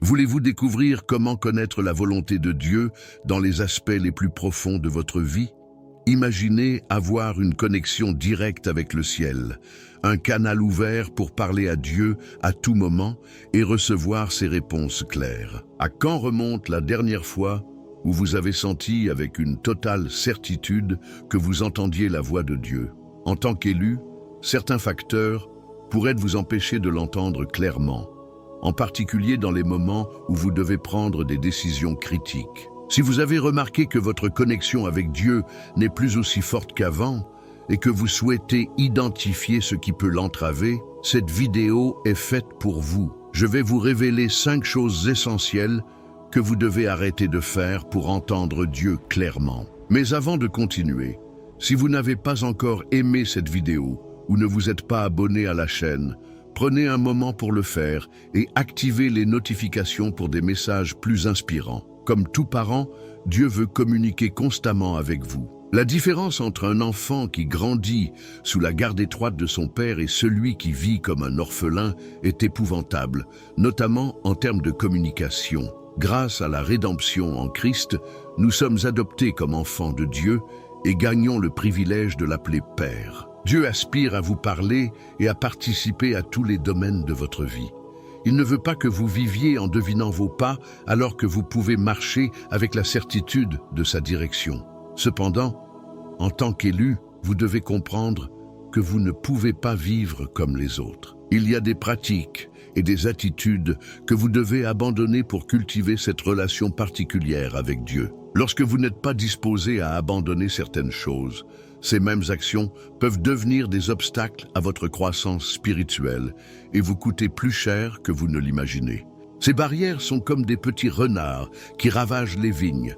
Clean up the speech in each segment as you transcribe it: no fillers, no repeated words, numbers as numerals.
Voulez-vous découvrir comment connaître la volonté de Dieu dans les aspects les plus profonds de votre vie? Imaginez avoir une connexion directe avec le ciel, un canal ouvert pour parler à Dieu à tout moment et recevoir ses réponses claires. À quand remonte la dernière fois où vous avez senti avec une totale certitude que vous entendiez la voix de Dieu? En tant qu'élu, certains facteurs pourraient vous empêcher de l'entendre clairement, en particulier dans les moments où vous devez prendre des décisions critiques. Si vous avez remarqué que votre connexion avec Dieu n'est plus aussi forte qu'avant et que vous souhaitez identifier ce qui peut l'entraver, cette vidéo est faite pour vous. Je vais vous révéler 5 choses essentielles que vous devez arrêter de faire pour entendre Dieu clairement. Mais avant de continuer, si vous n'avez pas encore aimé cette vidéo ou ne vous êtes pas abonné à la chaîne, prenez un moment pour le faire et activez les notifications pour des messages plus inspirants. Comme tout parent, Dieu veut communiquer constamment avec vous. La différence entre un enfant qui grandit sous la garde étroite de son père et celui qui vit comme un orphelin est épouvantable, notamment en termes de communication. Grâce à la rédemption en Christ, nous sommes adoptés comme enfants de Dieu et gagnons le privilège de l'appeler Père. Dieu aspire à vous parler et à participer à tous les domaines de votre vie. Il ne veut pas que vous viviez en devinant vos pas alors que vous pouvez marcher avec la certitude de sa direction. Cependant, en tant qu'élu, vous devez comprendre que vous ne pouvez pas vivre comme les autres. Il y a des pratiques et des attitudes que vous devez abandonner pour cultiver cette relation particulière avec Dieu. Lorsque vous n'êtes pas disposé à abandonner certaines choses, ces mêmes actions peuvent devenir des obstacles à votre croissance spirituelle et vous coûter plus cher que vous ne l'imaginez. Ces barrières sont comme des petits renards qui ravagent les vignes,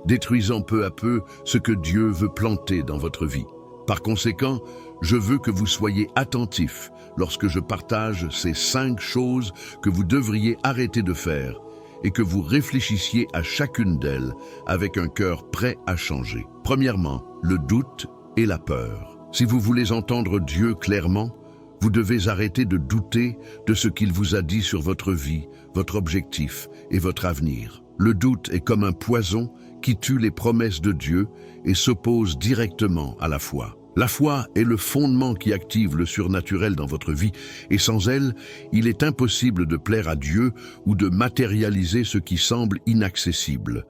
détruisant peu à peu ce que Dieu veut planter dans votre vie. Par conséquent, je veux que vous soyez attentifs lorsque je partage ces 5 choses que vous devriez arrêter de faire et que vous réfléchissiez à chacune d'elles avec un cœur prêt à changer. Premièrement, le doute et la peur. Si vous voulez entendre Dieu clairement, vous devez arrêter de douter de ce qu'il vous a dit sur votre vie, votre objectif et votre avenir. Le doute est comme un poison qui tue les promesses de Dieu et s'oppose directement à la foi. La foi est le fondement qui active le surnaturel dans votre vie et sans elle, il est impossible de plaire à Dieu ou de matérialiser ce qui semble inaccessible.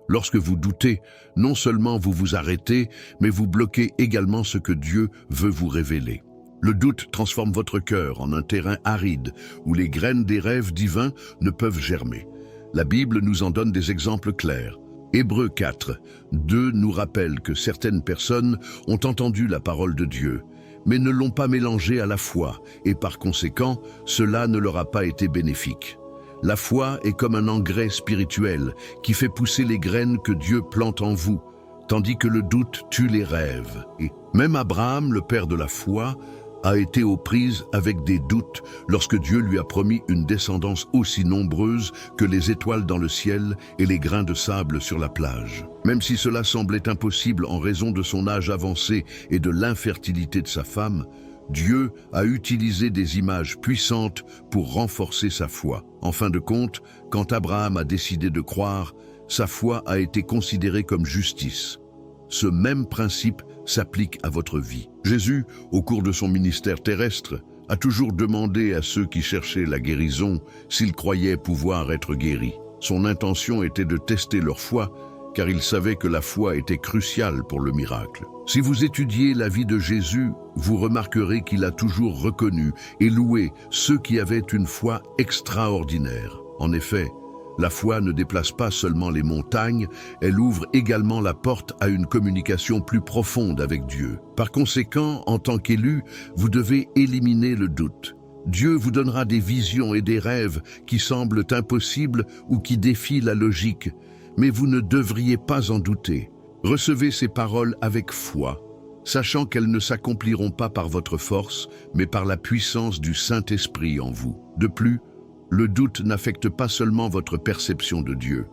Lorsque vous doutez, non seulement vous vous arrêtez, mais vous bloquez également ce que Dieu veut vous révéler. Le doute transforme votre cœur en un terrain aride où les graines des rêves divins ne peuvent germer. La Bible nous en donne des exemples clairs. Hébreux 4, 2 nous rappelle que certaines personnes ont entendu la parole de Dieu, mais ne l'ont pas mélangée à la foi, et par conséquent, cela ne leur a pas été bénéfique. La foi est comme un engrais spirituel qui fait pousser les graines que Dieu plante en vous, tandis que le doute tue les rêves. Et même Abraham, le père de la foi, a été aux prises avec des doutes lorsque Dieu lui a promis une descendance aussi nombreuse que les étoiles dans le ciel et les grains de sable sur la plage. Même si cela semblait impossible en raison de son âge avancé et de l'infertilité de sa femme, Dieu a utilisé des images puissantes pour renforcer sa foi. En fin de compte, quand Abraham a décidé de croire, sa foi a été considérée comme justice. Ce même principe s'applique à votre vie. Jésus, au cours de son ministère terrestre, a toujours demandé à ceux qui cherchaient la guérison s'ils croyaient pouvoir être guéris. Son intention était de tester leur foi, car il savait que la foi était cruciale pour le miracle. Si vous étudiez la vie de Jésus, vous remarquerez qu'il a toujours reconnu et loué ceux qui avaient une foi extraordinaire. En effet, la foi ne déplace pas seulement les montagnes, elle ouvre également la porte à une communication plus profonde avec Dieu. Par conséquent, en tant qu'élu, vous devez éliminer le doute. Dieu vous donnera des visions et des rêves qui semblent impossibles ou qui défient la logique, mais vous ne devriez pas en douter. Recevez ces paroles avec foi, sachant qu'elles ne s'accompliront pas par votre force, mais par la puissance du Saint-Esprit en vous. De plus, le doute n'affecte pas seulement votre perception de Dieu.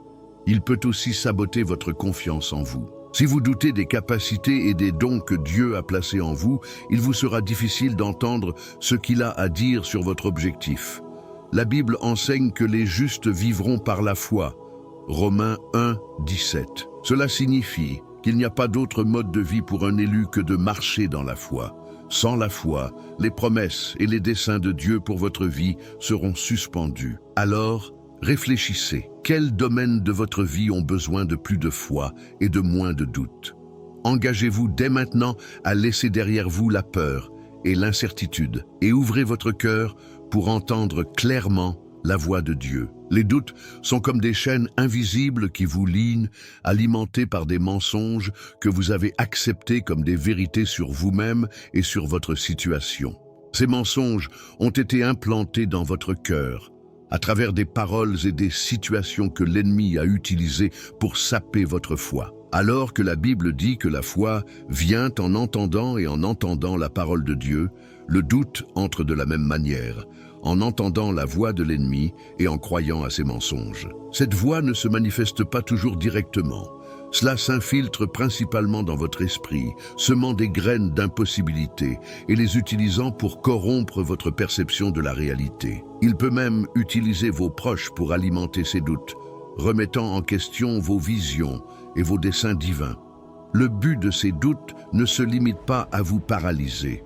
Il peut aussi saboter votre confiance en vous. Si vous doutez des capacités et des dons que Dieu a placés en vous, il vous sera difficile d'entendre ce qu'il a à dire sur votre objectif. La Bible enseigne que les justes vivront par la foi. Romains 1, 17. Cela signifie qu'il n'y a pas d'autre mode de vie pour un élu que de marcher dans la foi. Sans la foi, les promesses et les desseins de Dieu pour votre vie seront suspendus. Alors, réfléchissez. Quels domaines de votre vie ont besoin de plus de foi et de moins de doute? Engagez-vous dès maintenant à laisser derrière vous la peur et l'incertitude et ouvrez votre cœur pour entendre clairement la voix de Dieu. Les doutes sont comme des chaînes invisibles qui vous lient, alimentées par des mensonges que vous avez acceptés comme des vérités sur vous-même et sur votre situation. Ces mensonges ont été implantés dans votre cœur, à travers des paroles et des situations que l'ennemi a utilisées pour saper votre foi. Alors que la Bible dit que la foi vient en entendant et en entendant la parole de Dieu, le doute entre de la même manière, en entendant la voix de l'ennemi et en croyant à ses mensonges. Cette voix ne se manifeste pas toujours directement. Cela s'infiltre principalement dans votre esprit, semant des graines d'impossibilité et les utilisant pour corrompre votre perception de la réalité. Il peut même utiliser vos proches pour alimenter ces doutes, remettant en question vos visions et vos desseins divins. Le but de ces doutes ne se limite pas à vous paralyser.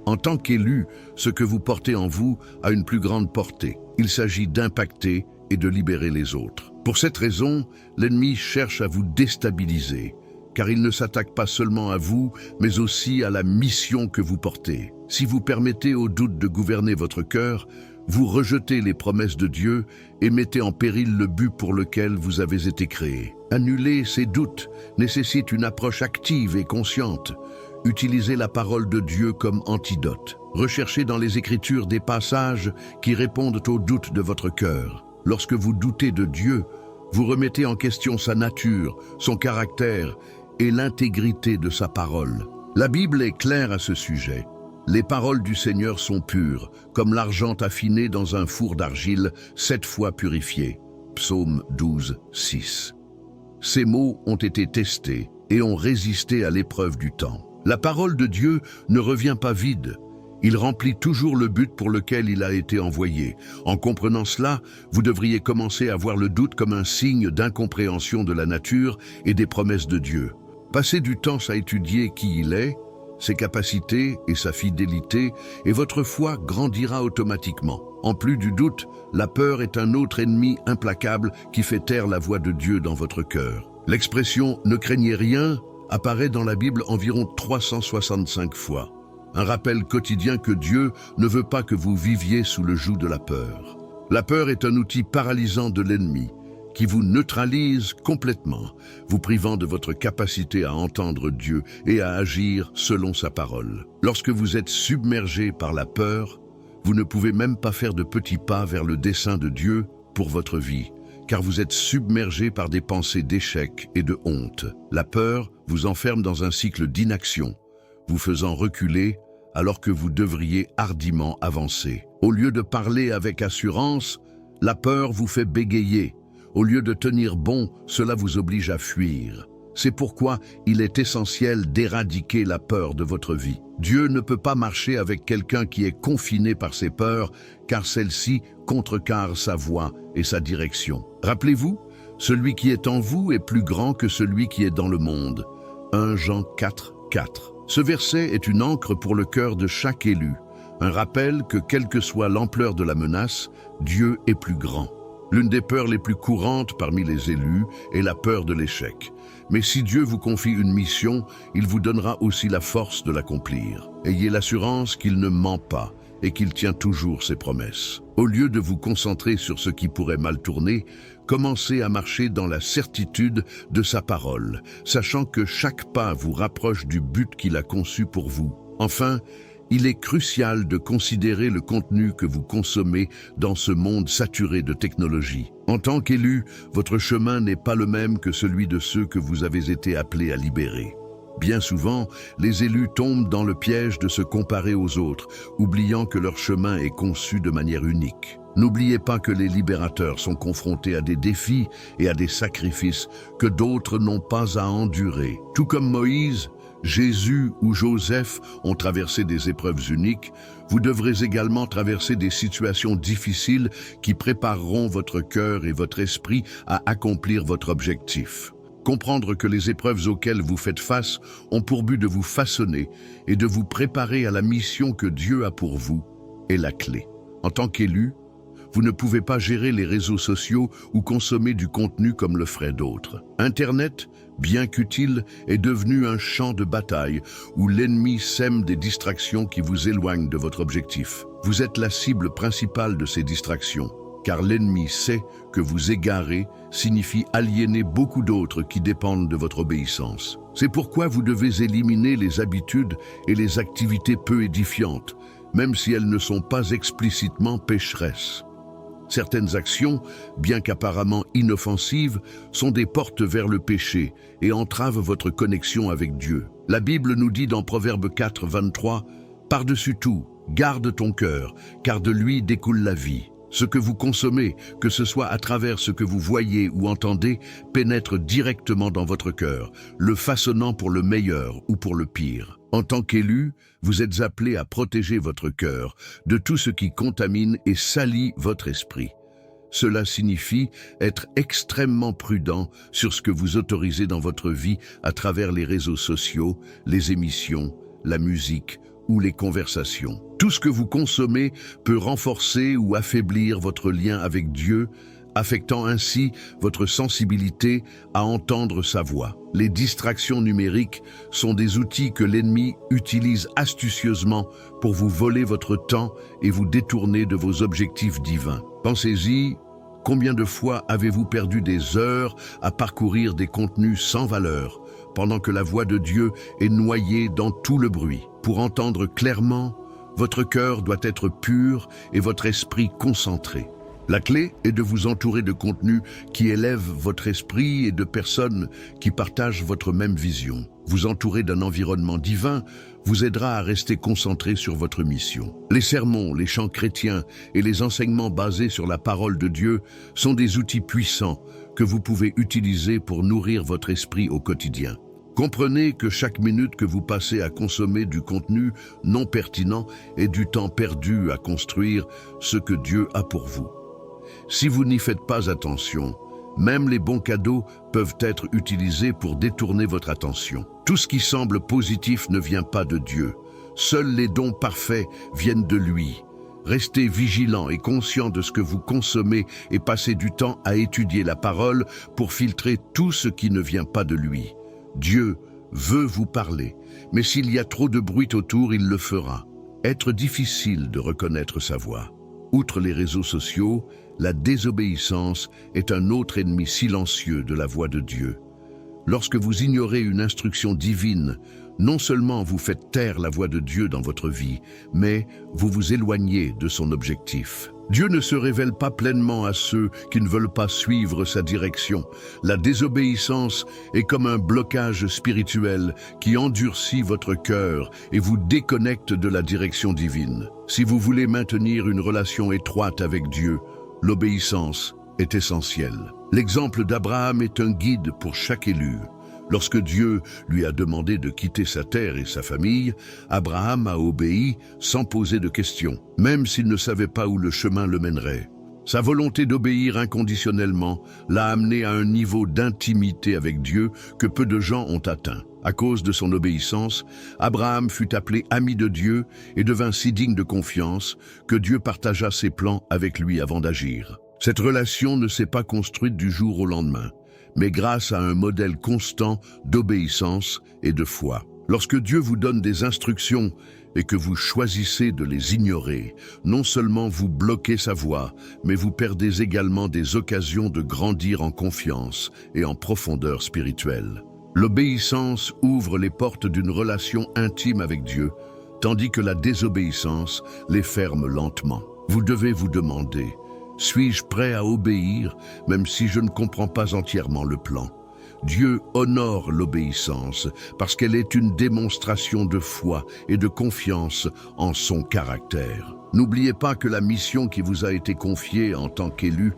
En tant qu'élu, ce que vous portez en vous a une plus grande portée. Il s'agit d'impacter et de libérer les autres. Pour cette raison, l'ennemi cherche à vous déstabiliser, car il ne s'attaque pas seulement à vous, mais aussi à la mission que vous portez. Si vous permettez aux doutes de gouverner votre cœur, vous rejetez les promesses de Dieu et mettez en péril le but pour lequel vous avez été créé. Annuler ces doutes nécessite une approche active et consciente. Utilisez la parole de Dieu comme antidote. Recherchez dans les Écritures des passages qui répondent aux doutes de votre cœur. Lorsque vous doutez de Dieu, vous remettez en question sa nature, son caractère et l'intégrité de sa parole. La Bible est claire à ce sujet. Les paroles du Seigneur sont pures, comme l'argent affiné dans un four d'argile, 7 fois purifié. Psaume 12, 6. Ces mots ont été testés et ont résisté à l'épreuve du temps. La parole de Dieu ne revient pas vide. Il remplit toujours le but pour lequel il a été envoyé. En comprenant cela, vous devriez commencer à voir le doute comme un signe d'incompréhension de la nature et des promesses de Dieu. Passez du temps à étudier qui il est, ses capacités et sa fidélité, et votre foi grandira automatiquement. En plus du doute, la peur est un autre ennemi implacable qui fait taire la voix de Dieu dans votre cœur. L'expression « ne craignez rien » apparaît dans la Bible environ 365 fois. Un rappel quotidien que Dieu ne veut pas que vous viviez sous le joug de la peur. La peur est un outil paralysant de l'ennemi qui vous neutralise complètement, vous privant de votre capacité à entendre Dieu et à agir selon sa parole. Lorsque vous êtes submergé par la peur, vous ne pouvez même pas faire de petits pas vers le dessein de Dieu pour votre vie, car vous êtes submergé par des pensées d'échec et de honte. La peur vous enferme dans un cycle d'inaction, vous faisant reculer alors que vous devriez hardiment avancer. Au lieu de parler avec assurance, la peur vous fait bégayer. Au lieu de tenir bon, cela vous oblige à fuir. C'est pourquoi il est essentiel d'éradiquer la peur de votre vie. Dieu ne peut pas marcher avec quelqu'un qui est confiné par ses peurs, car celle-ci contrecarre sa voie et sa direction. Rappelez-vous, celui qui est en vous est plus grand que celui qui est dans le monde. 1 Jean 4, 4. Ce verset est une ancre pour le cœur de chaque élu, un rappel que quelle que soit l'ampleur de la menace, Dieu est plus grand. L'une des peurs les plus courantes parmi les élus est la peur de l'échec. Mais si Dieu vous confie une mission, il vous donnera aussi la force de l'accomplir. Ayez l'assurance qu'il ne ment pas et qu'il tient toujours ses promesses. Au lieu de vous concentrer sur ce qui pourrait mal tourner, commencez à marcher dans la certitude de sa parole, sachant que chaque pas vous rapproche du but qu'il a conçu pour vous. Enfin, il est crucial de considérer le contenu que vous consommez dans ce monde saturé de technologie. En tant qu'élu, votre chemin n'est pas le même que celui de ceux que vous avez été appelés à libérer. Bien souvent, les élus tombent dans le piège de se comparer aux autres, oubliant que leur chemin est conçu de manière unique. N'oubliez pas que les libérateurs sont confrontés à des défis et à des sacrifices que d'autres n'ont pas à endurer. Tout comme Moïse, Jésus ou Joseph ont traversé des épreuves uniques, vous devrez également traverser des situations difficiles qui prépareront votre cœur et votre esprit à accomplir votre objectif. Comprendre que les épreuves auxquelles vous faites face ont pour but de vous façonner et de vous préparer à la mission que Dieu a pour vous est la clé. En tant qu'élu, vous ne pouvez pas gérer les réseaux sociaux ou consommer du contenu comme le feraient d'autres. Internet, bien qu'utile, est devenu un champ de bataille où l'ennemi sème des distractions qui vous éloignent de votre objectif. Vous êtes la cible principale de ces distractions, car l'ennemi sait que vous égarer signifie aliéner beaucoup d'autres qui dépendent de votre obéissance. C'est pourquoi vous devez éliminer les habitudes et les activités peu édifiantes, même si elles ne sont pas explicitement pécheresses. Certaines actions, bien qu'apparemment inoffensives, sont des portes vers le péché et entravent votre connexion avec Dieu. La Bible nous dit dans Proverbe 4, 23, « Par-dessus tout, garde ton cœur, car de lui découle la vie. » Ce que vous consommez, que ce soit à travers ce que vous voyez ou entendez, pénètre directement dans votre cœur, le façonnant pour le meilleur ou pour le pire. En tant qu'élu, vous êtes appelé à protéger votre cœur de tout ce qui contamine et salit votre esprit. Cela signifie être extrêmement prudent sur ce que vous autorisez dans votre vie à travers les réseaux sociaux, les émissions, la musique ou les conversations. Tout ce que vous consommez peut renforcer ou affaiblir votre lien avec Dieu, affectant ainsi votre sensibilité à entendre sa voix. Les distractions numériques sont des outils que l'ennemi utilise astucieusement pour vous voler votre temps et vous détourner de vos objectifs divins. Pensez-y, combien de fois avez-vous perdu des heures à parcourir des contenus sans valeur, pendant que la voix de Dieu est noyée dans tout le bruit? Pour entendre clairement, votre cœur doit être pur et votre esprit concentré. La clé est de vous entourer de contenus qui élèvent votre esprit et de personnes qui partagent votre même vision. Vous entourer d'un environnement divin vous aidera à rester concentré sur votre mission. Les sermons, les chants chrétiens et les enseignements basés sur la parole de Dieu sont des outils puissants que vous pouvez utiliser pour nourrir votre esprit au quotidien. Comprenez que chaque minute que vous passez à consommer du contenu non pertinent est du temps perdu à construire ce que Dieu a pour vous. Si vous n'y faites pas attention, même les bons cadeaux peuvent être utilisés pour détourner votre attention. Tout ce qui semble positif ne vient pas de Dieu. Seuls les dons parfaits viennent de lui. Restez vigilant et conscient de ce que vous consommez et passez du temps à étudier la parole pour filtrer tout ce qui ne vient pas de lui. Dieu veut vous parler, mais s'il y a trop de bruit autour, il le fera. Être difficile de reconnaître sa voix. Outre les réseaux sociaux, la désobéissance est un autre ennemi silencieux de la voix de Dieu. Lorsque vous ignorez une instruction divine, non seulement vous faites taire la voix de Dieu dans votre vie, mais vous vous éloignez de son objectif. Dieu ne se révèle pas pleinement à ceux qui ne veulent pas suivre sa direction. La désobéissance est comme un blocage spirituel qui endurcit votre cœur et vous déconnecte de la direction divine. Si vous voulez maintenir une relation étroite avec Dieu, l'obéissance est essentielle. L'exemple d'Abraham est un guide pour chaque élu. Lorsque Dieu lui a demandé de quitter sa terre et sa famille, Abraham a obéi sans poser de questions, même s'il ne savait pas où le chemin le mènerait. Sa volonté d'obéir inconditionnellement l'a amené à un niveau d'intimité avec Dieu que peu de gens ont atteint. À cause de son obéissance, Abraham fut appelé ami de Dieu et devint si digne de confiance que Dieu partagea ses plans avec lui avant d'agir. Cette relation ne s'est pas construite du jour au lendemain, mais grâce à un modèle constant d'obéissance et de foi. Lorsque Dieu vous donne des instructions et que vous choisissez de les ignorer, non seulement vous bloquez sa voie, mais vous perdez également des occasions de grandir en confiance et en profondeur spirituelle. L'obéissance ouvre les portes d'une relation intime avec Dieu, tandis que la désobéissance les ferme lentement. Vous devez vous demander: suis-je prêt à obéir, même si je ne comprends pas entièrement le plan? Dieu honore l'obéissance parce qu'elle est une démonstration de foi et de confiance en son caractère. N'oubliez pas que la mission qui vous a été confiée en tant qu'élu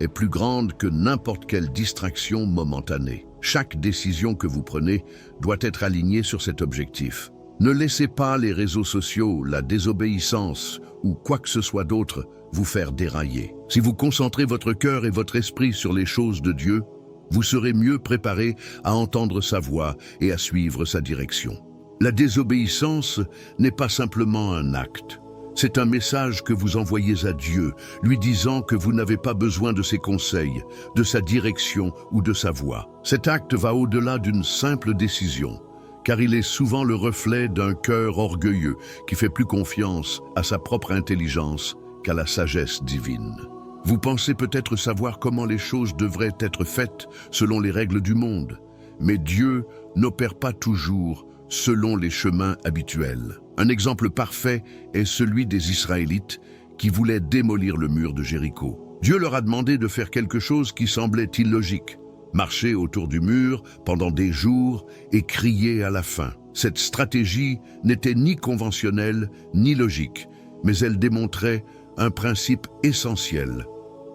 est plus grande que n'importe quelle distraction momentanée. Chaque décision que vous prenez doit être alignée sur cet objectif. Ne laissez pas les réseaux sociaux, la désobéissance ou quoi que ce soit d'autre vous faire dérailler. Si vous concentrez votre cœur et votre esprit sur les choses de Dieu, vous serez mieux préparé à entendre sa voix et à suivre sa direction. La désobéissance n'est pas simplement un acte. C'est un message que vous envoyez à Dieu, lui disant que vous n'avez pas besoin de ses conseils, de sa direction ou de sa voix. Cet acte va au-delà d'une simple décision, car il est souvent le reflet d'un cœur orgueilleux qui fait plus confiance à sa propre intelligence qu'à la sagesse divine. Vous pensez peut-être savoir comment les choses devraient être faites selon les règles du monde, mais Dieu n'opère pas toujours selon les chemins habituels. Un exemple parfait est celui des Israélites qui voulaient démolir le mur de Jéricho. Dieu leur a demandé de faire quelque chose qui semblait illogique, marcher autour du mur pendant des jours et crier à la fin. Cette stratégie n'était ni conventionnelle ni logique, mais elle démontrait un principe essentiel.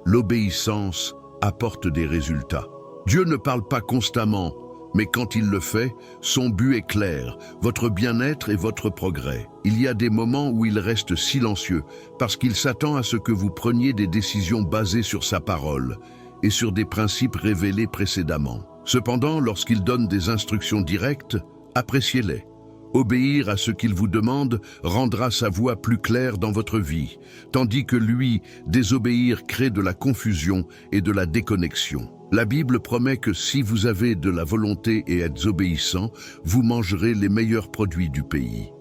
L'obéissance apporte des résultats. Dieu ne parle pas constamment, mais quand il le fait, son but est clair, votre bien-être et votre progrès. Il y a des moments où il reste silencieux, parce qu'il s'attend à ce que vous preniez des décisions basées sur sa parole et sur des principes révélés précédemment. Cependant, lorsqu'il donne des instructions directes, appréciez-les. Obéir à ce qu'il vous demande rendra sa voix plus claire dans votre vie, tandis que lui, désobéir crée de la confusion et de la déconnexion. La Bible promet que si vous avez de la volonté et êtes obéissant, vous mangerez les meilleurs produits du pays.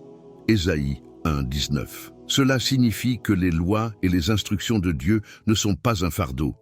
Ésaïe 1:19. Cela signifie que les lois et les instructions de Dieu ne sont pas un fardeau.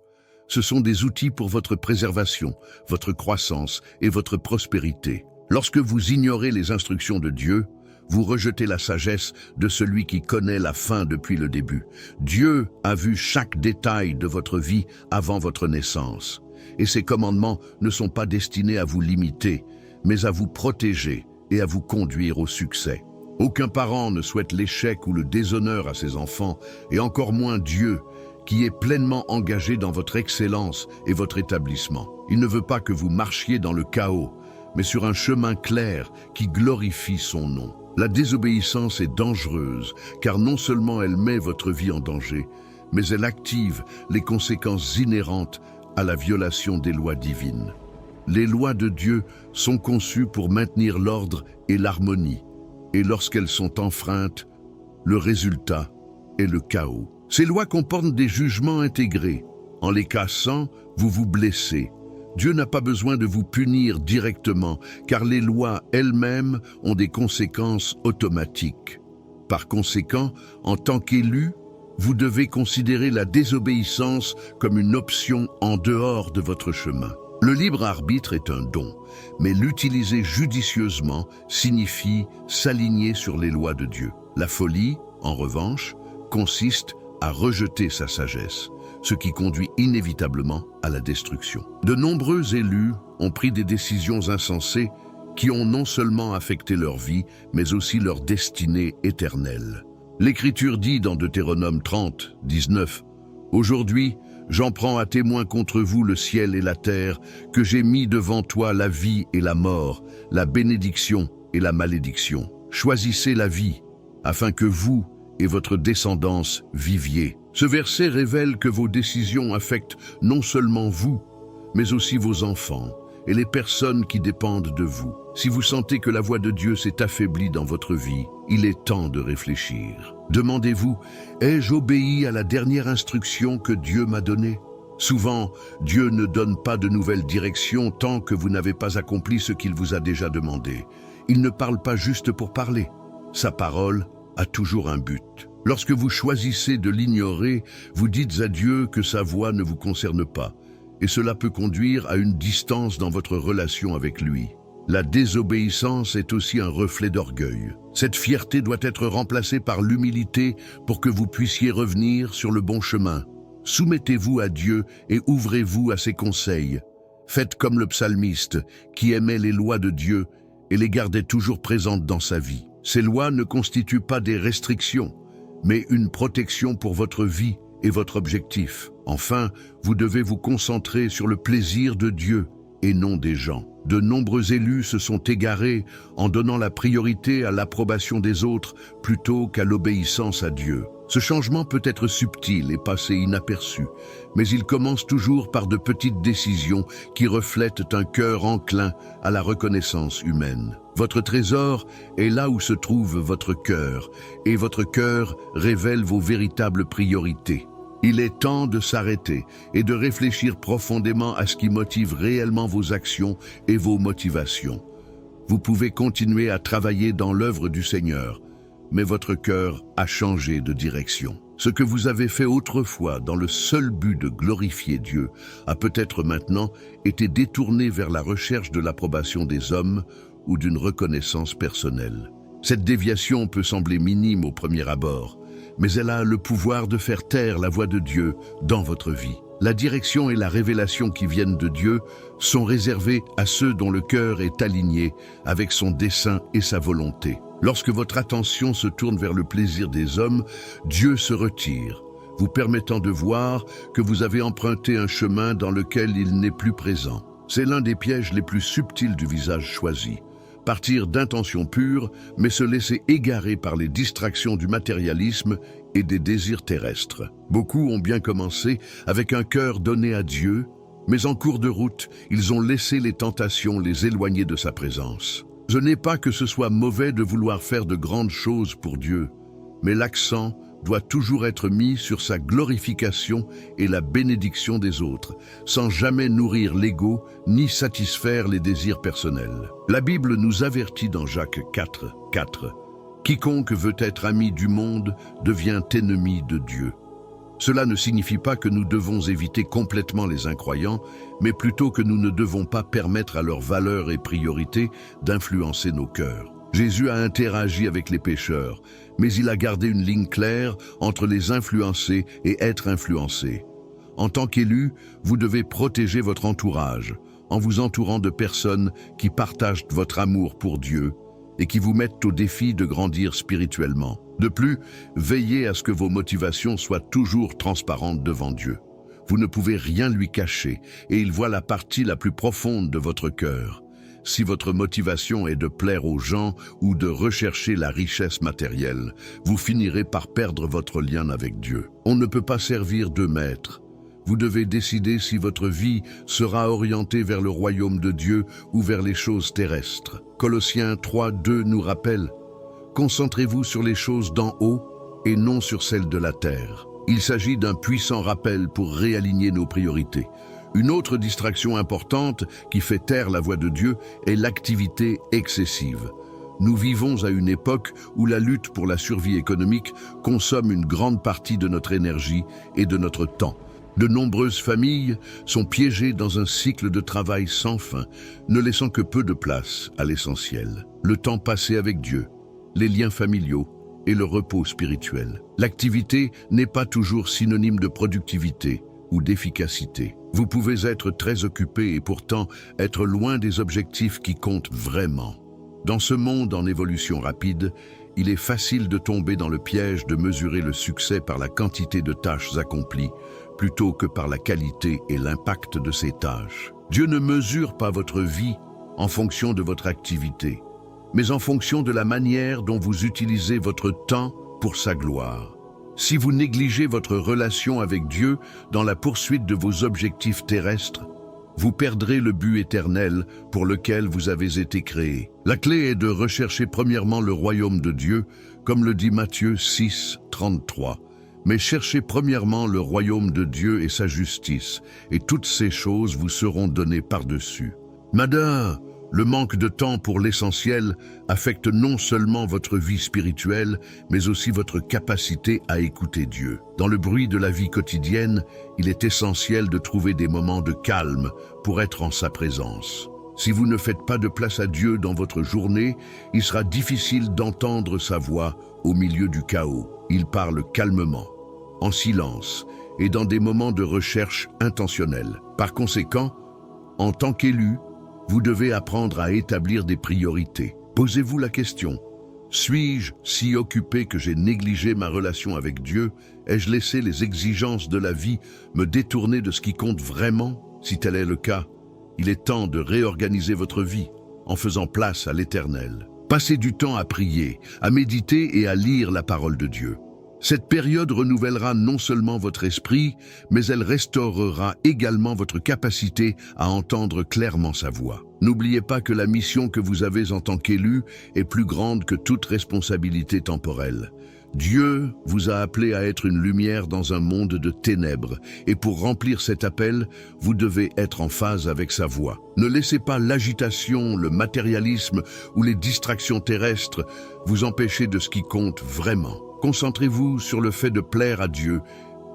Ce sont des outils pour votre préservation, votre croissance et votre prospérité. Lorsque vous ignorez les instructions de Dieu, vous rejetez la sagesse de celui qui connaît la fin depuis le début. Dieu a vu chaque détail de votre vie avant votre naissance. Et ses commandements ne sont pas destinés à vous limiter, mais à vous protéger et à vous conduire au succès. Aucun parent ne souhaite l'échec ou le déshonneur à ses enfants, et encore moins Dieu, qui est pleinement engagé dans votre excellence et votre établissement. Il ne veut pas que vous marchiez dans le chaos, mais sur un chemin clair qui glorifie son nom. La désobéissance est dangereuse, car non seulement elle met votre vie en danger, mais elle active les conséquences inhérentes à la violation des lois divines. Les lois de Dieu sont conçues pour maintenir l'ordre et l'harmonie, et lorsqu'elles sont enfreintes, le résultat est le chaos. Ces lois comportent des jugements intégrés. En les cassant, vous vous blessez. Dieu n'a pas besoin de vous punir directement, car les lois elles-mêmes ont des conséquences automatiques. Par conséquent, en tant qu'élu, vous devez considérer la désobéissance comme une option en dehors de votre chemin. Le libre arbitre est un don, mais l'utiliser judicieusement signifie s'aligner sur les lois de Dieu. La folie, en revanche, consiste à rejeter sa sagesse, ce qui conduit inévitablement à la destruction. De nombreux élus ont pris des décisions insensées qui ont non seulement affecté leur vie, mais aussi leur destinée éternelle. L'Écriture dit dans Deutéronome 30, 19, « Aujourd'hui, j'en prends à témoin contre vous le ciel et la terre, que j'ai mis devant toi la vie et la mort, la bénédiction et la malédiction. Choisissez la vie, afin que vous et votre descendance viviez. » Ce verset révèle que vos décisions affectent non seulement vous, mais aussi vos enfants et les personnes qui dépendent de vous. Si vous sentez que la voix de Dieu s'est affaiblie dans votre vie, il est temps de réfléchir. Demandez-vous, ai-je obéi à la dernière instruction que Dieu m'a donnée? Souvent, Dieu ne donne pas de nouvelles directions tant que vous n'avez pas accompli ce qu'il vous a déjà demandé. Il ne parle pas juste pour parler. Sa parole a toujours un but. Lorsque vous choisissez de l'ignorer, vous dites à Dieu que sa voix ne vous concerne pas, et cela peut conduire à une distance dans votre relation avec lui. La désobéissance est aussi un reflet d'orgueil. Cette fierté doit être remplacée par l'humilité pour que vous puissiez revenir sur le bon chemin. Soumettez-vous à Dieu et ouvrez-vous à ses conseils. Faites comme le psalmiste, qui aimait les lois de Dieu et les gardait toujours présentes dans sa vie. Ces lois ne constituent pas des restrictions, mais une protection pour votre vie et votre objectif. Enfin, vous devez vous concentrer sur le plaisir de Dieu et non des gens. De nombreux élus se sont égarés en donnant la priorité à l'approbation des autres plutôt qu'à l'obéissance à Dieu. Ce changement peut être subtil et passer inaperçu, mais il commence toujours par de petites décisions qui reflètent un cœur enclin à la reconnaissance humaine. Votre trésor est là où se trouve votre cœur, et votre cœur révèle vos véritables priorités. Il est temps de s'arrêter et de réfléchir profondément à ce qui motive réellement vos actions et vos motivations. Vous pouvez continuer à travailler dans l'œuvre du Seigneur, mais votre cœur a changé de direction. Ce que vous avez fait autrefois dans le seul but de glorifier Dieu a peut-être maintenant été détourné vers la recherche de l'approbation des hommes ou d'une reconnaissance personnelle. Cette déviation peut sembler minime au premier abord, mais elle a le pouvoir de faire taire la voix de Dieu dans votre vie. La direction et la révélation qui viennent de Dieu sont réservées à ceux dont le cœur est aligné avec son dessein et sa volonté. Lorsque votre attention se tourne vers le plaisir des hommes, Dieu se retire, vous permettant de voir que vous avez emprunté un chemin dans lequel il n'est plus présent. C'est l'un des pièges les plus subtils du visage choisi. Partir d'intentions pures, mais se laisser égarer par les distractions du matérialisme et des désirs terrestres. Beaucoup ont bien commencé avec un cœur donné à Dieu, mais en cours de route, ils ont laissé les tentations les éloigner de sa présence. Ce n'est pas que ce soit mauvais de vouloir faire de grandes choses pour Dieu, mais l'accent doit toujours être mis sur sa glorification et la bénédiction des autres, sans jamais nourrir l'ego ni satisfaire les désirs personnels. La Bible nous avertit dans Jacques 4, 4 « Quiconque veut être ami du monde devient ennemi de Dieu ». Cela ne signifie pas que nous devons éviter complètement les incroyants, mais plutôt que nous ne devons pas permettre à leurs valeurs et priorités d'influencer nos cœurs. Jésus a interagi avec les pécheurs, mais il a gardé une ligne claire entre les influencer et être influencé. En tant qu'élu, vous devez protéger votre entourage, en vous entourant de personnes qui partagent votre amour pour Dieu et qui vous mettent au défi de grandir spirituellement. De plus, veillez à ce que vos motivations soient toujours transparentes devant Dieu. Vous ne pouvez rien lui cacher et il voit la partie la plus profonde de votre cœur. Si votre motivation est de plaire aux gens ou de rechercher la richesse matérielle, vous finirez par perdre votre lien avec Dieu. On ne peut pas servir deux maîtres. Vous devez décider si votre vie sera orientée vers le royaume de Dieu ou vers les choses terrestres. Colossiens 3, 2 nous rappelle « Concentrez-vous sur les choses d'en haut et non sur celles de la terre ». Il s'agit d'un puissant rappel pour réaligner nos priorités. Une autre distraction importante qui fait taire la voix de Dieu est l'activité excessive. Nous vivons à une époque où la lutte pour la survie économique consomme une grande partie de notre énergie et de notre temps. De nombreuses familles sont piégées dans un cycle de travail sans fin, ne laissant que peu de place à l'essentiel. Le temps passé avec Dieu, les liens familiaux et le repos spirituel. L'activité n'est pas toujours synonyme de productivité ou d'efficacité. Vous pouvez être très occupé et pourtant être loin des objectifs qui comptent vraiment. Dans ce monde en évolution rapide, il est facile de tomber dans le piège de mesurer le succès par la quantité de tâches accomplies, plutôt que par la qualité et l'impact de ces tâches. Dieu ne mesure pas votre vie en fonction de votre activité, mais en fonction de la manière dont vous utilisez votre temps pour sa gloire. Si vous négligez votre relation avec Dieu dans la poursuite de vos objectifs terrestres, vous perdrez le but éternel pour lequel vous avez été créé. La clé est de rechercher premièrement le royaume de Dieu, comme le dit Matthieu 6, 33. Mais cherchez premièrement le royaume de Dieu et sa justice, et toutes ces choses vous seront données par-dessus. Madin, le manque de temps pour l'essentiel affecte non seulement votre vie spirituelle, mais aussi votre capacité à écouter Dieu. Dans le bruit de la vie quotidienne, il est essentiel de trouver des moments de calme pour être en sa présence. Si vous ne faites pas de place à Dieu dans votre journée, il sera difficile d'entendre sa voix au milieu du chaos. Il parle calmement, en silence et dans des moments de recherche intentionnelle. Par conséquent, en tant qu'élu, vous devez apprendre à établir des priorités. Posez-vous la question, suis-je si occupé que j'ai négligé ma relation avec Dieu? Ai-je laissé les exigences de la vie me détourner de ce qui compte vraiment? Si tel est le cas, Il est temps de réorganiser votre vie en faisant place à l'Éternel. Passez du temps à prier, à méditer et à lire la parole de Dieu. Cette période renouvellera non seulement votre esprit, mais elle restaurera également votre capacité à entendre clairement sa voix. N'oubliez pas que la mission que vous avez en tant qu'élu est plus grande que toute responsabilité temporelle. Dieu vous a appelé à être une lumière dans un monde de ténèbres, et pour remplir cet appel, vous devez être en phase avec sa voix. Ne laissez pas l'agitation, le matérialisme ou les distractions terrestres vous empêcher de ce qui compte vraiment. Concentrez-vous sur le fait de plaire à Dieu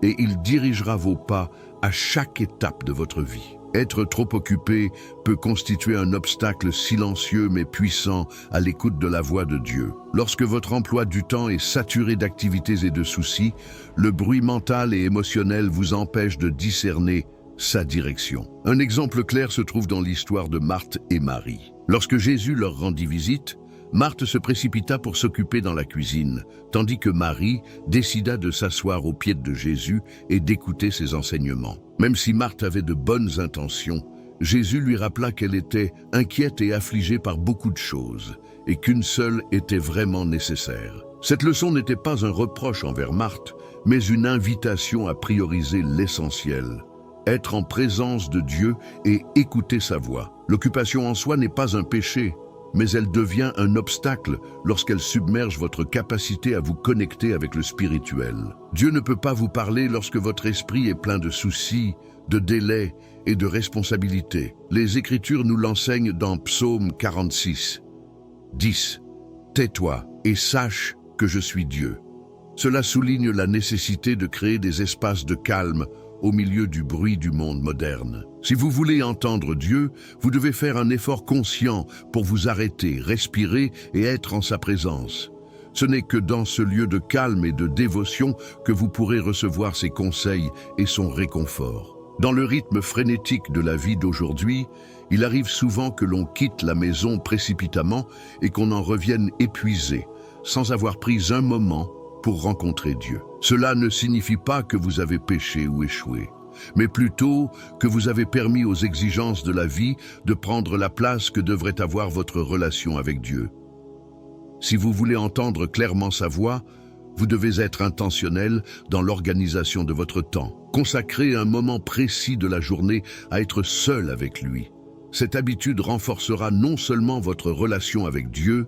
et il dirigera vos pas à chaque étape de votre vie. Être trop occupé peut constituer un obstacle silencieux mais puissant à l'écoute de la voix de Dieu. Lorsque votre emploi du temps est saturé d'activités et de soucis, le bruit mental et émotionnel vous empêche de discerner sa direction. Un exemple clair se trouve dans l'histoire de Marthe et Marie. Lorsque Jésus leur rendit visite, Marthe se précipita pour s'occuper dans la cuisine, tandis que Marie décida de s'asseoir aux pieds de Jésus et d'écouter ses enseignements. Même si Marthe avait de bonnes intentions, Jésus lui rappela qu'elle était inquiète et affligée par beaucoup de choses, et qu'une seule était vraiment nécessaire. Cette leçon n'était pas un reproche envers Marthe, mais une invitation à prioriser l'essentiel. Être en présence de Dieu et écouter sa voix. L'occupation en soi n'est pas un péché, mais elle devient un obstacle lorsqu'elle submerge votre capacité à vous connecter avec le spirituel. Dieu ne peut pas vous parler lorsque votre esprit est plein de soucis, de délais et de responsabilités. Les Écritures nous l'enseignent dans Psaume 46. 10. Tais-toi et sache que je suis Dieu. Cela souligne la nécessité de créer des espaces de calme au milieu du bruit du monde moderne. Si vous voulez entendre Dieu, vous devez faire un effort conscient pour vous arrêter, respirer et être en sa présence. Ce n'est que dans ce lieu de calme et de dévotion que vous pourrez recevoir ses conseils et son réconfort. Dans le rythme frénétique de la vie d'aujourd'hui, il arrive souvent que l'on quitte la maison précipitamment et qu'on en revienne épuisé, sans avoir pris un moment pour rencontrer Dieu. Cela ne signifie pas que vous avez péché ou échoué, mais plutôt que vous avez permis aux exigences de la vie de prendre la place que devrait avoir votre relation avec Dieu. Si vous voulez entendre clairement sa voix, vous devez être intentionnel dans l'organisation de votre temps. Consacrez un moment précis de la journée à être seul avec lui. Cette habitude renforcera non seulement votre relation avec Dieu,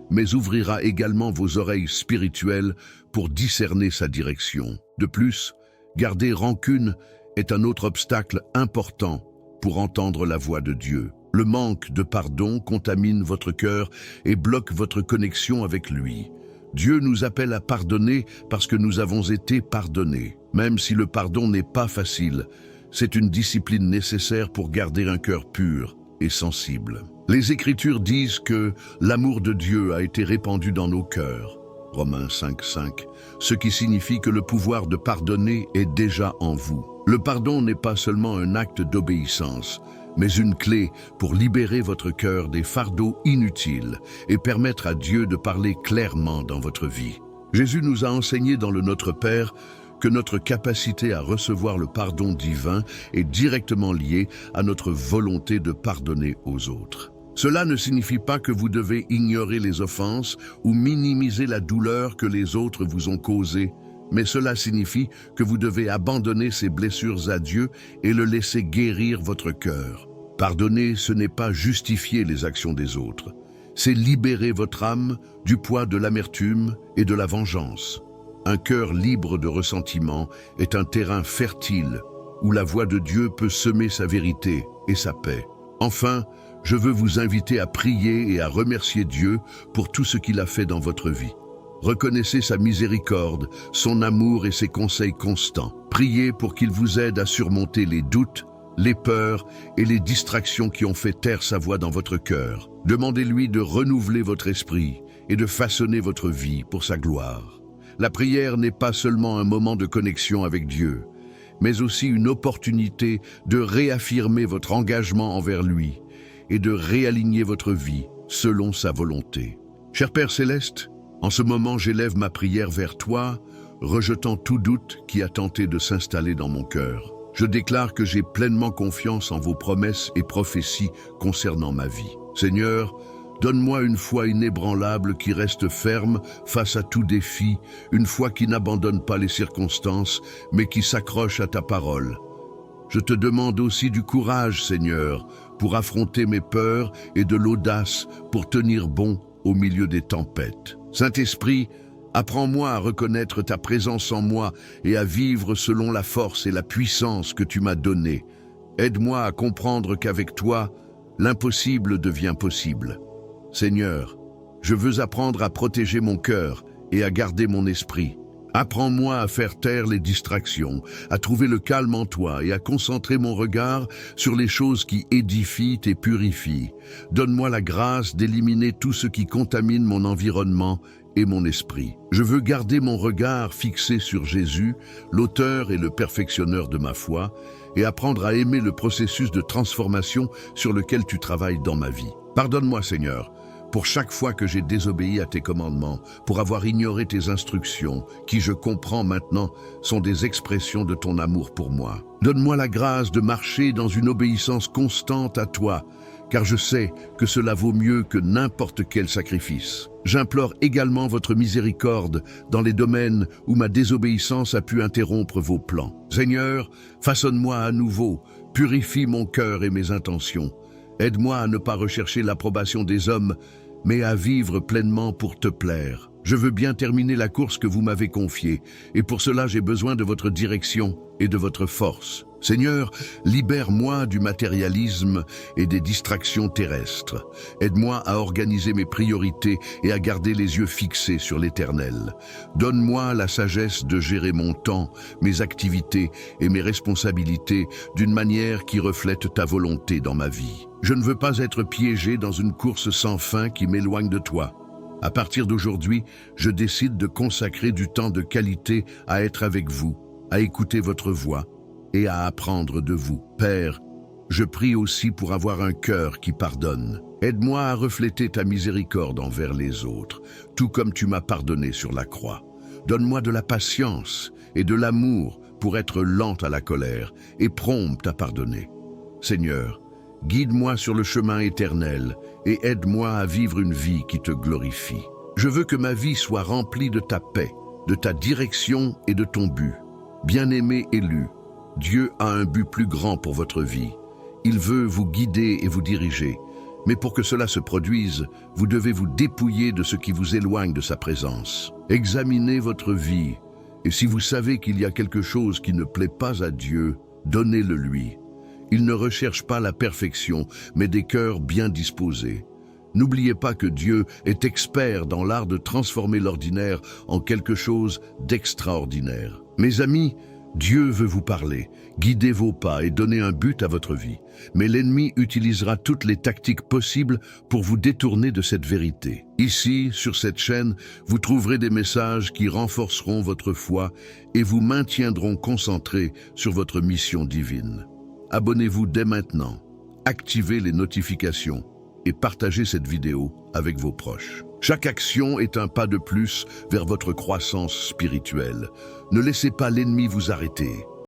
mais ouvrira également vos oreilles spirituelles pour discerner sa direction. De plus, garder rancune est un autre obstacle important pour entendre la voix de Dieu. Le manque de pardon contamine votre cœur et bloque votre connexion avec lui. Dieu nous appelle à pardonner parce que nous avons été pardonnés. Même si le pardon n'est pas facile, c'est une discipline nécessaire pour garder un cœur pur et sensible. Les Écritures disent que l'amour de Dieu a été répandu dans nos cœurs, Romains 5:5, ce qui signifie que le pouvoir de pardonner est déjà en vous. Le pardon n'est pas seulement un acte d'obéissance, mais une clé pour libérer votre cœur des fardeaux inutiles et permettre à Dieu de parler clairement dans votre vie. Jésus nous a enseigné dans le Notre Père que notre capacité à recevoir le pardon divin est directement liée à notre volonté de pardonner aux autres. Cela ne signifie pas que vous devez ignorer les offenses ou minimiser la douleur que les autres vous ont causée, mais cela signifie que vous devez abandonner ces blessures à Dieu et le laisser guérir votre cœur. Pardonner, ce n'est pas justifier les actions des autres, c'est libérer votre âme du poids de l'amertume et de la vengeance. Un cœur libre de ressentiment est un terrain fertile où la voix de Dieu peut semer sa vérité et sa paix. Enfin, je veux vous inviter à prier et à remercier Dieu pour tout ce qu'il a fait dans votre vie. Reconnaissez sa miséricorde, son amour et ses conseils constants. Priez pour qu'il vous aide à surmonter les doutes, les peurs et les distractions qui ont fait taire sa voix dans votre cœur. Demandez-lui de renouveler votre esprit et de façonner votre vie pour sa gloire. La prière n'est pas seulement un moment de connexion avec Dieu, mais aussi une opportunité de réaffirmer votre engagement envers lui et de réaligner votre vie selon sa volonté. Cher Père Céleste, en ce moment j'élève ma prière vers toi, rejetant tout doute qui a tenté de s'installer dans mon cœur. Je déclare que j'ai pleinement confiance en vos promesses et prophéties concernant ma vie. Seigneur, donne-moi une foi inébranlable qui reste ferme face à tout défi, une foi qui n'abandonne pas les circonstances, mais qui s'accroche à ta parole. Je te demande aussi du courage, Seigneur, pour affronter mes peurs et de l'audace pour tenir bon au milieu des tempêtes. Saint-Esprit, apprends-moi à reconnaître ta présence en moi et à vivre selon la force et la puissance que tu m'as donnée. Aide-moi à comprendre qu'avec toi, l'impossible devient possible. Seigneur, je veux apprendre à protéger mon cœur et à garder mon esprit. Apprends-moi à faire taire les distractions, à trouver le calme en toi et à concentrer mon regard sur les choses qui édifient et purifient. Donne-moi la grâce d'éliminer tout ce qui contamine mon environnement et mon esprit. Je veux garder mon regard fixé sur Jésus, l'auteur et le perfectionneur de ma foi, et apprendre à aimer le processus de transformation sur lequel tu travailles dans ma vie. Pardonne-moi, Seigneur, pour chaque fois que j'ai désobéi à tes commandements, pour avoir ignoré tes instructions, qui, je comprends maintenant, sont des expressions de ton amour pour moi. Donne-moi la grâce de marcher dans une obéissance constante à toi, car je sais que cela vaut mieux que n'importe quel sacrifice. J'implore également votre miséricorde dans les domaines où ma désobéissance a pu interrompre vos plans. Seigneur, façonne-moi à nouveau, purifie mon cœur et mes intentions. Aide-moi à ne pas rechercher l'approbation des hommes, mais à vivre pleinement pour te plaire. Je veux bien terminer la course que vous m'avez confiée, et pour cela j'ai besoin de votre direction et de votre force. Seigneur, libère-moi du matérialisme et des distractions terrestres. Aide-moi à organiser mes priorités et à garder les yeux fixés sur l'Éternel. Donne-moi la sagesse de gérer mon temps, mes activités et mes responsabilités d'une manière qui reflète ta volonté dans ma vie. Je ne veux pas être piégé dans une course sans fin qui m'éloigne de toi. À partir d'aujourd'hui, je décide de consacrer du temps de qualité à être avec vous, à écouter votre voix et à apprendre de vous. Père, je prie aussi pour avoir un cœur qui pardonne. Aide-moi à refléter ta miséricorde envers les autres, tout comme tu m'as pardonné sur la croix. Donne-moi de la patience et de l'amour pour être lent à la colère et prompt à pardonner. Seigneur, guide-moi sur le chemin éternel et aide-moi à vivre une vie qui te glorifie. Je veux que ma vie soit remplie de ta paix, de ta direction et de ton but. Bien-aimé élu, Dieu a un but plus grand pour votre vie. Il veut vous guider et vous diriger. Mais pour que cela se produise, vous devez vous dépouiller de ce qui vous éloigne de sa présence. Examinez votre vie, et si vous savez qu'il y a quelque chose qui ne plaît pas à Dieu, donnez-le lui. Il ne recherche pas la perfection, mais des cœurs bien disposés. N'oubliez pas que Dieu est expert dans l'art de transformer l'ordinaire en quelque chose d'extraordinaire. Mes amis, Dieu veut vous parler, guider vos pas et donner un but à votre vie. Mais l'ennemi utilisera toutes les tactiques possibles pour vous détourner de cette vérité. Ici, sur cette chaîne, vous trouverez des messages qui renforceront votre foi et vous maintiendront concentrés sur votre mission divine. Abonnez-vous dès maintenant, activez les notifications et partagez cette vidéo avec vos proches. Chaque action est un pas de plus vers votre croissance spirituelle. Ne laissez pas l'ennemi vous arrêter.